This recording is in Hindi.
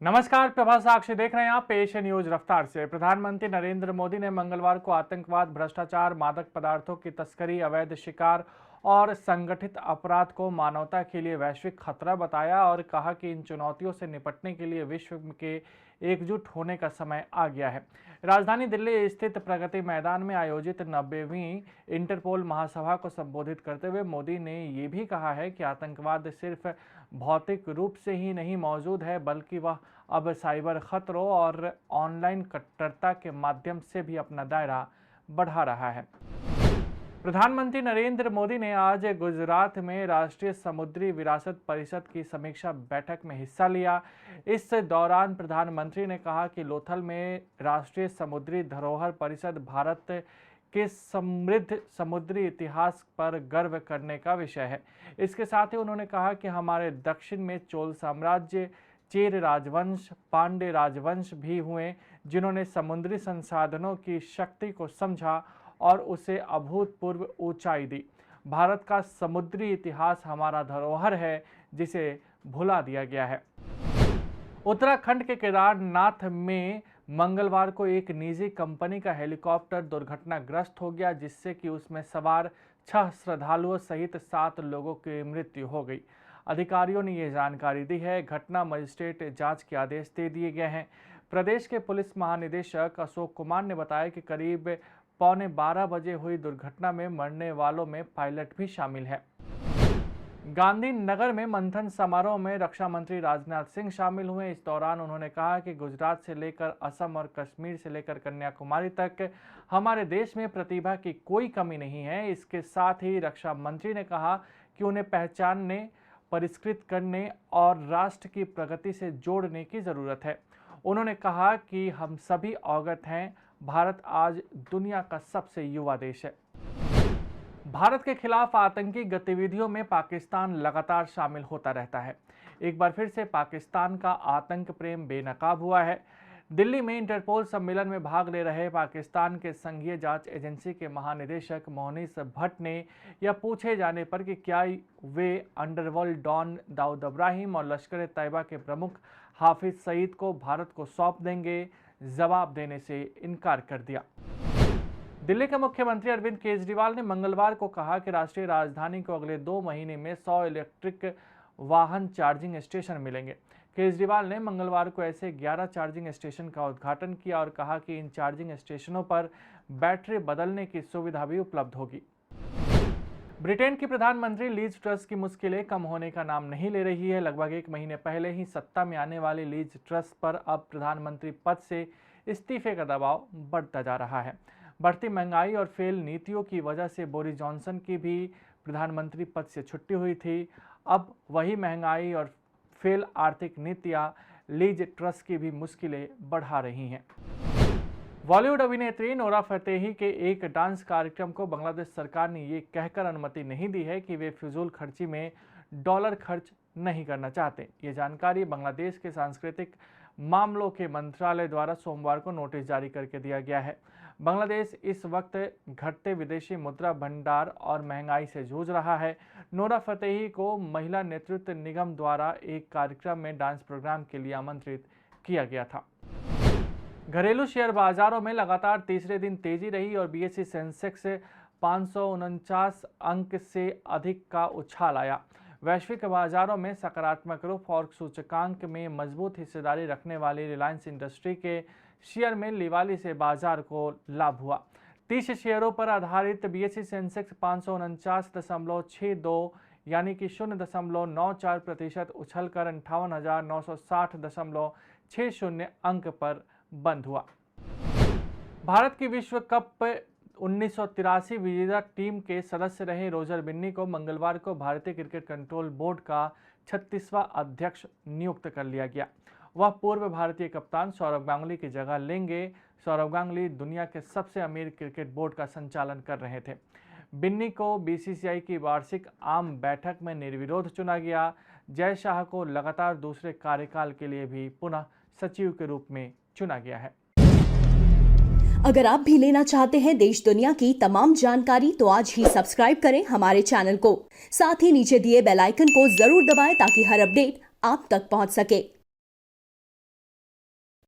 नमस्कार, प्रभा साक्षी देख रहे हैं आप। पेश है न्यूज रफ्तार से। प्रधानमंत्री नरेंद्र मोदी ने मंगलवार को आतंकवाद, भ्रष्टाचार, मादक पदार्थों की तस्करी, अवैध शिकार और संगठित अपराध को मानवता के लिए वैश्विक खतरा बताया और कहा कि इन चुनौतियों से निपटने के लिए विश्व के एकजुट होने का समय आ गया है। राजधानी दिल्ली स्थित प्रगति मैदान में आयोजित 90वीं इंटरपोल महासभा को संबोधित करते हुए मोदी ने ये भी कहा है कि आतंकवाद सिर्फ भौतिक रूप से ही नहीं मौजूद है, बल्कि वह अब साइबर खतरों और ऑनलाइन कट्टरता के माध्यम से भी अपना दायरा बढ़ा रहा है। प्रधानमंत्री नरेंद्र मोदी ने आज गुजरात में राष्ट्रीय समुद्री विरासत परिषद की समीक्षा बैठक में हिस्सा लिया। इस दौरान प्रधानमंत्री ने कहा कि लोथल में राष्ट्रीय समुद्री धरोहर परिषद भारत के समृद्ध समुद्री इतिहास पर गर्व करने का विषय है। इसके साथ ही उन्होंने कहा कि हमारे दक्षिण में चोल साम्राज्य, चेर राजवंश, पांड्य राजवंश भी हुए, जिन्होंने समुद्री संसाधनों की शक्ति को समझा और उसे अभूतपूर्व ऊंचाई दी। भारत का समुद्री इतिहास हमारा धरोहर है, जिसे भुला दिया गया है। उत्तराखंड के केदारनाथ में मंगलवार को एक निजी कंपनी का हेलीकॉप्टर दुर्घटनाग्रस्त हो गया, जिससे कि उसमें सवार 6 श्रद्धालुओं सहित 7 लोगों की मृत्यु हो गई। अधिकारियों ने ये जानकारी दी है। घटना मजिस्ट्रेट जांच के आदेश दे दिए गए हैं। प्रदेश के पुलिस महानिदेशक अशोक कुमार ने बताया कि करीब 11:15 बजे हुई दुर्घटना में मरने वालों में पायलट भी शामिल है। गांधीनगर में मंथन समारोह में रक्षा मंत्री राजनाथ सिंह शामिल हुए। इस दौरान उन्होंने कहा कि गुजरात से लेकर असम और कश्मीर से लेकर कन्याकुमारी तक हमारे देश में प्रतिभा की कोई कमी नहीं है। इसके साथ ही रक्षा मंत्री ने कहा कि उन्हें पहचानने, परिष्कृत करने और राष्ट्र की प्रगति से जोड़ने की जरूरत है। उन्होंने कहा कि हम सभी अवगत हैं, भारत आज दुनिया का सबसे युवा देश है। भारत के खिलाफ आतंकी गतिविधियों में पाकिस्तान लगातार शामिल होता रहता है। एक बार फिर से पाकिस्तान का आतंक प्रेम बेनकाब हुआ है। दिल्ली में इंटरपोल सम्मेलन में भाग ले रहे पाकिस्तान के संघीय जांच एजेंसी के महानिदेशक मोहनीश भट्ट ने यह पूछे जाने पर कि क्या वे अंडरवर्ल्ड डॉन दाऊद इब्राहिम और लश्कर ए तैयबा के प्रमुख हाफिज सईद को भारत को सौंप देंगे, जवाब देने से इनकार कर दिया। दिल्ली के मुख्यमंत्री अरविंद केजरीवाल ने मंगलवार को कहा कि राष्ट्रीय राजधानी को अगले 2 महीने में 100 इलेक्ट्रिक वाहन चार्जिंग स्टेशन मिलेंगे। केजरीवाल ने मंगलवार को ऐसे 11 चार्जिंग स्टेशन का उद्घाटन किया और कहा कि इन चार्जिंग स्टेशनों पर बैटरी बदलने की सुविधा भी उपलब्ध होगी। ब्रिटेन की प्रधानमंत्री लीज ट्रस की मुश्किलें कम होने का नाम नहीं ले रही है। लगभग 1 महीने पहले ही सत्ता में आने वाली लीज ट्रस पर अब प्रधानमंत्री पद से इस्तीफे का दबाव बढ़ता जा रहा है। बढ़ती महंगाई और फेल नीतियों की वजह से बोरिस जॉनसन की भी प्रधानमंत्री पद से छुट्टी हुई थी। अब वही महंगाई और फेल आर्थिक नीतियां लीज ट्रस की भी मुश्किलें बढ़ा रही हैं। बॉलीवुड अभिनेत्री नोरा फतेही के एक डांस कार्यक्रम को बांग्लादेश सरकार ने ये कहकर अनुमति नहीं दी है कि वे फिजूल खर्ची में डॉलर खर्च नहीं करना चाहते। ये जानकारी बांग्लादेश के सांस्कृतिक मामलों के मंत्रालय द्वारा सोमवार को नोटिस जारी करके दिया गया है। बांग्लादेश इस वक्त घटते विदेशी मुद्रा भंडार और महंगाई से जूझ रहा है। नोरा फतेही को महिला नेतृत्व निगम द्वारा एक कार्यक्रम में डांस प्रोग्राम के लिए आमंत्रित किया गया था। घरेलू शेयर बाजारों में लगातार तीसरे दिन तेजी रही और बीएसई सेंसेक्स 549 अंक से अधिक का उछाल आया। वैश्विक बाजारों में सकारात्मक रुख और सूचकांक में मजबूत हिस्सेदारी रखने वाली रिलायंस इंडस्ट्री के शेयर में लिवाली से बाजार को लाभ हुआ। 30 शेयरों पर आधारित बीएसई सेंसेक्स 549.62 यानी कि 0.94% उछलकर 58,960.60 अंक पर बंद हुआ। भारत की विश्व कप 1983 विजेता टीम के सदस्य रहे रोजर बिन्नी को मंगलवार को भारतीय क्रिकेट कंट्रोल बोर्ड का 36वां अध्यक्ष नियुक्त कर लिया गया। वह पूर्व भारतीय कप्तान सौरव गांगुली की जगह लेंगे। सौरव गांगुली दुनिया के सबसे अमीर क्रिकेट बोर्ड का संचालन कर रहे थे। बिन्नी को बीसीसीआई की वार्षिक आम बैठक में निर्विरोध चुना गया। जय शाह को लगातार दूसरे कार्यकाल के लिए भी पुनः सचिव के रूप में चुना गया है। अगर आप भी लेना चाहते हैं देश दुनिया की तमाम जानकारी तो आज ही सब्सक्राइब करें हमारे चैनल को। साथ ही नीचे दिए बेल आइकन को जरूर दबाएं ताकि हर अपडेट आप तक पहुंच सके।